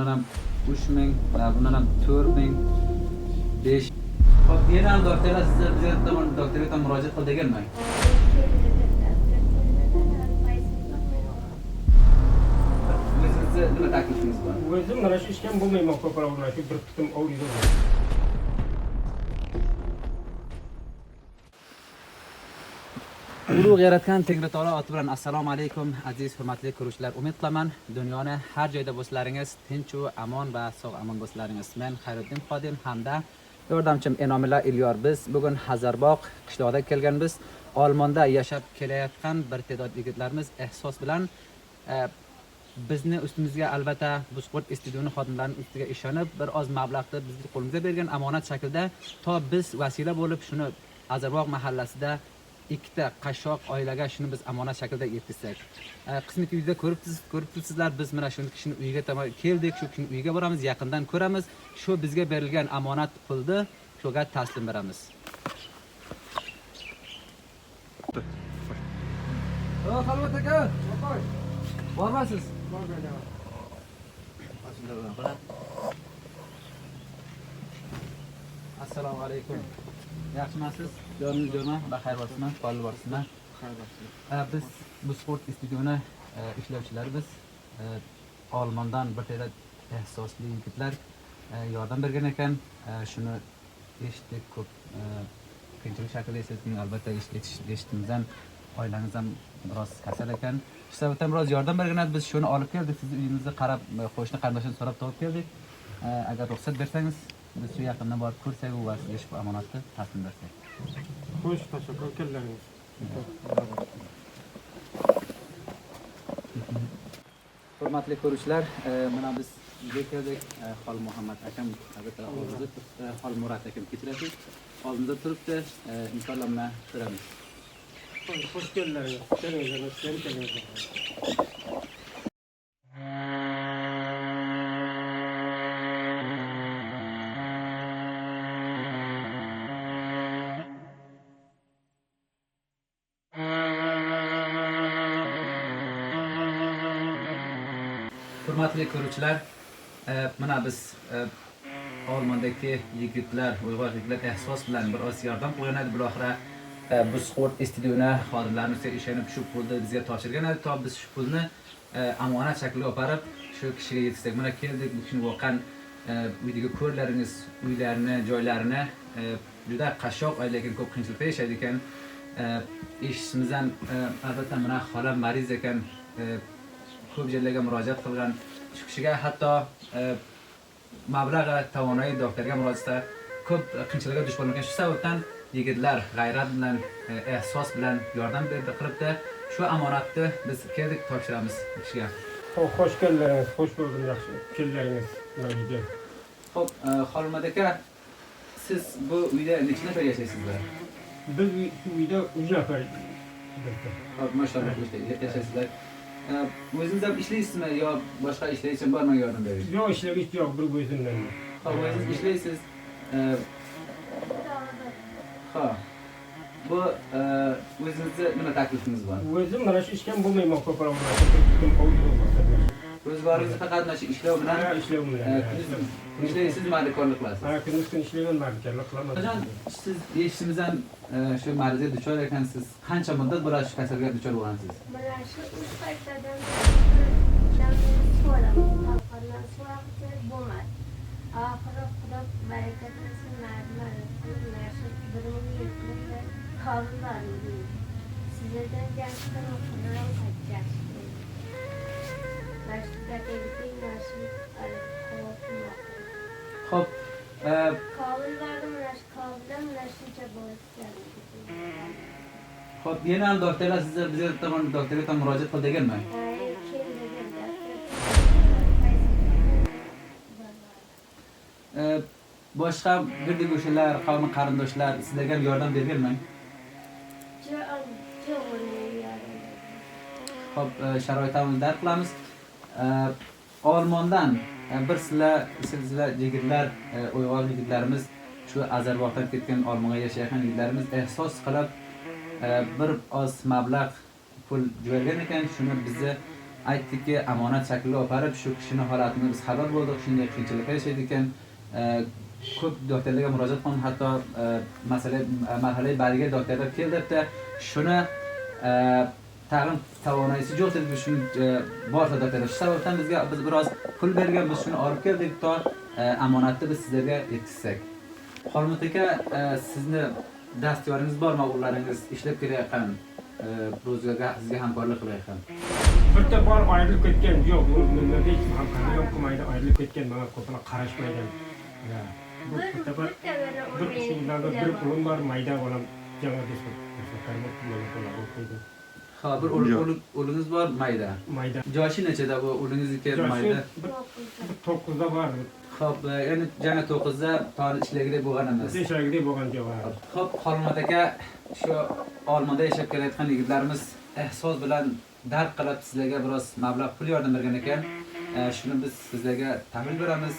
Bundan 3000, bundan 4000, 5. Hop, yana ham doktorlar sizlar bizga tomon doktorga ham murojaat qil deganmi? O'zingizga nima taklifingiz bor? O'zim mana shu ishga bo'lmayman ko'proq shu bir tutum ovliz. Ulug' yaratgan Tengri taolo oti bilan assalomu alaykum aziz hurmatli ko'ruvchilar. Umid qilaman dunyoni har joyda bo'lsalaringiz tinch va amon va sog' amon bo'lsalaringiz. Men Xayriddin Xodim hamda yordamchim Enomilla Ilyor. Biz bugun Hazarbog' qishlog'ida kelganmiz. Olmonda yashab kelayotgan bir ta'dod yigitlarimiz ehsos bilan bizni ustimizga albatta bu sport studioni xodimlarining ustiga ishonib bir oz mablag'ni bizning qo'limizga bergan amonat shaklda to biz vasila bo'lib shuni Hazarbog' mahallasida ikkita qashshoq oilaga shuni biz amonat shaklda yetkazsak. Qismati uyda ko'ribsizlar, biz mana shu kishini uyiga keldik, shu kishini uyiga boramiz, yaqindan ko'ramiz, shu bizga berilgan amonat pulni shuga taslim beramiz. Xalvat aka, bormasiz? Assalomu alaykum. Yaxshimisiz? Jo'rma, baxayr bo'lsinmi? Qolib bo'lsinmi? Biz bu sport studioni ishlovchilari biz Olmondan bir ta'da ehsosli yigitlar yordam bergan ekan. Shuni eshitdik, ko'p qiyinchilik shaklda sizning albatta eshitdingizdan oilangiz ham biroz kasal ekan. Shu sababdan biroz yordam bergan edi. Biz shuni olib keldik. Sizni uyingizga qarab, qo'shni qarindoshini so'rab topib keldik. Agar ruxsat bersangiz biz shu yaqindan borib ko'rsak va sizga shu amonatni taslim bersak. Xo'sh, tashakkur qilaringiz. Hurmatli ko'ruvchilar, mana biz uyga keldik. Xol Muhammad akam, albatta oldimizda turibdi. Xol Murat akam kechirasiz. Oldimizda turibdi. Inshaalloh mana ko'ramiz. Xo'sh keldilaringiz. Keling. Hurmatli ko'ruvchilar, mana biz Olmondagi yigitlar, uyg'oq yigitlar ehsos bilan bir oz yordam qilgan edi. Buloqra bu sport studioni xodimlarining ustiga ishonib shu pulni bizga topshirgan edi. To biz shu pulni amonat shaklida olib borib shu kishiga yetkazdik. Mana keldik, bu kishini voqan uydagi ko'rlaringiz, uylarini, joylarini juda qashshoq lekin ko'p qiyinchilikda yashaydi ekan. Eshitishimizdan albatta mana xolam mariz ekan. Ko'p joylarga murojaat qilgan, shu kishiga hatto mablag' tovonoyi doktorga murojaatda ko'p qiyinchiliklarga duch bo'lgan. Shu sababdan yigitlar g'ayrat bilan, ehsos bilan yordam berdi qilibdi. Shu amonatni biz keldik topshiramiz kishiga. Xo'sh keldilaringiz. Xo'sh bo'ldim, yaxshi. Keldilaringiz. Uyga. Xo'p, Xolmad aka, siz bu uyda necha nafar yashaysizlar? Biz uyda 3 nafar. Xo'p, mashallah yashaysizlar. O'zingiz ham ishlaysizmi yo boshqa ishlar uchun bormi yordam berasiz? Yo'q, ishlash yo'q, bir o'zimdan. Xo'p, o'zingiz ishlaysiz. Xo'p. Bu o'zingizga nima taklifingiz bor? O'zim mana shu ishga bo'lmayman ko'proq tutum ovliz. O'zgaringiz faqat mana shu ishlov bilan ishlaysiz, ma'rikorlik qilasiz. Kunduz kun ishlayman, ma'rikorlik qilaman. Qachon siz eshitishimizdan shu marizga duchor ekansiz? Qancha muddat bo'ladi shu kasalga duchor bo'lgansiz? Mana shu 3 qaytadan so'radim. Bo'lmadi. Oxiri Xudo baraka bersin, sizlardan gapdan o'qidim qaytishdi. Xo'p, xo'p, yana ham doktorlar sizlar bizga tomon doktorga ham murojaat qil deganmi? Boshqa birdek o'shalar, qavm qarindoshlar sizlarga yordam berganmi? Xo'p, sharoitimizni dark qilamiz. Olmondan bir sizlar yigitlar, uyg'oq yigitlarimiz shu Azarbog'dan ketgan Olmonga yashayotgan yigitlarimiz ehsos qilib bir oz mablag' pul jo'ylagan ekan. Shuni bizni aytdiki, amonat shaklida olib borib, shu kishini holatini biz xabar bo'ldik, shunday qiyinchiliklar yashaydi ekan. Ko'p doktorlarga murojaat qildim, hatto marhalai bariga doktorlar keldibdi. Shuni tag'in tavonayisi yo'q deb shuni borsa doktorlar. Shu sababdan biz biroz pul bergan, biz shuni olib keldik, to amonatni biz sizlarga yetkazsak. Xolmut aka, sizni dastyoringiz bormi, o'g'illaringiz ishlab kelayotgan, ro'zg'orga sizga hamkorlik qilayotgan? Bitta bor ayrılib ketgan, yo'q, bunda hech hamkorlik yo'q qilmaydi, ayrılib ketgan, menga ko'proq qarashmaydi. Bir shundan bir pulim bor, mayda bolam, janob desam, karmoq qilmaydi, o'qiydi. Ha, bir o'g'lingiz bor, mayda. Mayda. Yoshi nechada bu o'g'lingizniki mayda? 9da bor. Xo'p, ya'ni jana 9da toni ishlagidek bo'lgan emas. Ishagidek bo'lgan jo'q. Xo'p, Xolmat aka, shu Olmonda yashab kelayotgan yigitlarimiz ehsos bilan dard qilib sizlarga biroz mablag' pul yordam bergan ekan. Shuni biz sizlarga ta'min beramiz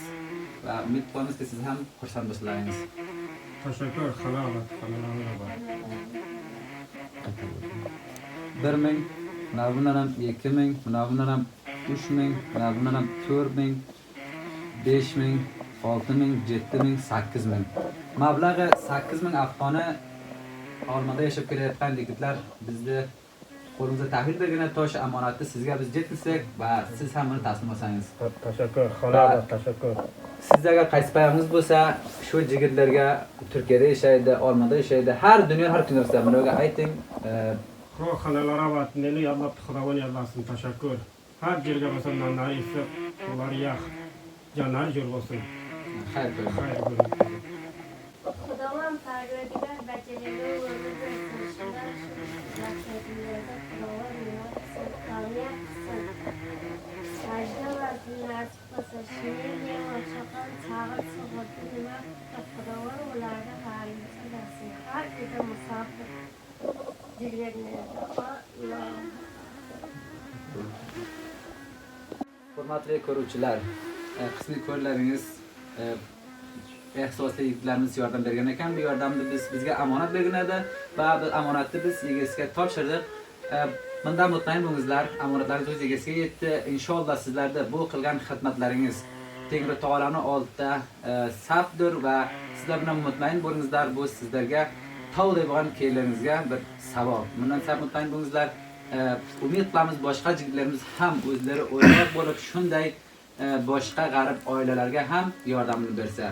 va umid qilamizki, siz ham xursand bo'lsangiz. Tashakkur, halol bor. 1000, mana bundan ham 2000, mana bundan ham 3000, mana bundan ham 4000, 5000, 6000, 7000, 8000. Mablag'i 8000 afg'oni Olmonda yashab kelayotgan yigitlar bizni qo'limizga tahvil bergan tosh amonatni sizga biz yetkazsak va siz ham buni taslim olsangiz. Tashakkur, halol, tashakkur. Sizlarga qaysi payamingiz bo'lsa, shu yigitlarga Turkiyada yashaydi, Olmonda yashaydi, har dunyo har kun narsa bularga ayting. Xonalari va meni yo'llab Xudoning yo'llasin, tashakkur. Har yerga bo'lsa nonlar yeysa, ular yo'q. Jonlar jo'r bo'lsin. Xayr ko'ring. Xayr ko'ring. Xudovam Parvardigor bajaradi o'rni bersin. Shundan shu maqsadlarda Xudovam muvaffaqiyat qilsin. Sajda va nasib qilsa, shunday ochiqdan chag'ir sug'urti nima Xudovam ularga xayrli bersin. Har kuni musofir Hurmatli ko'ruvchilar, qismiy ko'rlaringiz ehsosli yigitlarimiz yordam bergan ekan. Bu yordamni bizga amonat bergan edi va bu amonatni biz egasiga topshirdik. Bundan mutmain bo'lingizlar, amonatlaringiz o'z egasiga yetdi. Inshaalloh sizlarda bu qilgan xizmatlaringiz Tengri taoloning oldida safdir va sizlar bilan mutmain bo'lingizlar. Bu sizlarga tavdey bo'lgan keyinlaringizga bir savob. Bundan saf mutmain bo'lingizlar. Umid qilamiz boshqa yigitlarimiz ham o'zlari o'yroq bo'lib shunday boshqa g'arib oilalarga ham yordamini bersa.